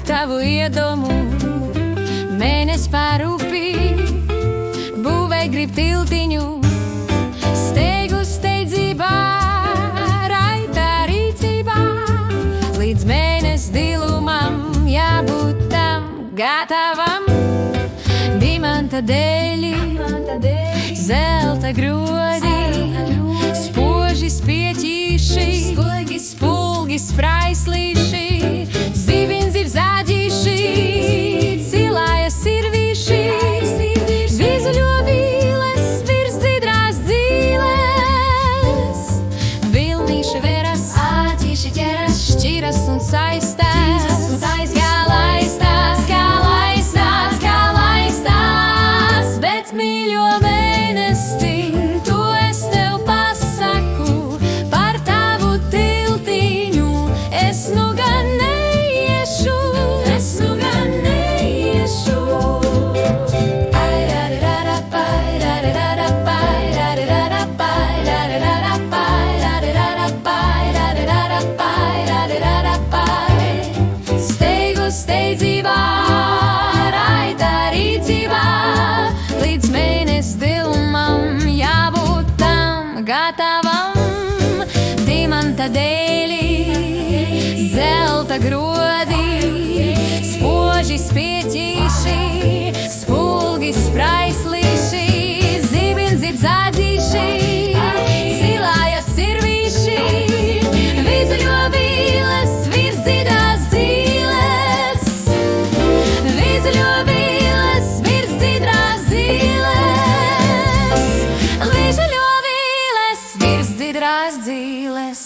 tavu iedomu. Mēnes pārupi, būvē grib tiltiņu, steigu steidzībā, raitā rīcībā. Līdz mēnes dilumam jābūt tam gatavam. Dimanta dēļi, zelta grodi, spoži spieķīši, spulgi spraislīši, zibinzib zādīši, cilājas sirvīši, vizuļo vīles, virs dzidrās dzīles. Vilnīši veras, āķīši ķeras, šķiras un saistās, kā laistās, kā laistās, kā laistās. Bet mīļo mēnesi, to es tev pasaku, par tavu tiltiņu es nu gan neiešu, es nu gan neiešu. Steigu steidzībā, raitā rīcībā, līdz mēnes dilumam jābūt tam gatavam. Dimanta dēļi, zelta grodi, spoži spieķīši, spulgi spraislīši, zibinzib zādīši, cilājas sirvīši, vizuļo vīles, virs dzidrās dzīles. Vizuļo vīles, virs dzidrās dzīles. Vizuļo vīles, virs dzidrās dzīles.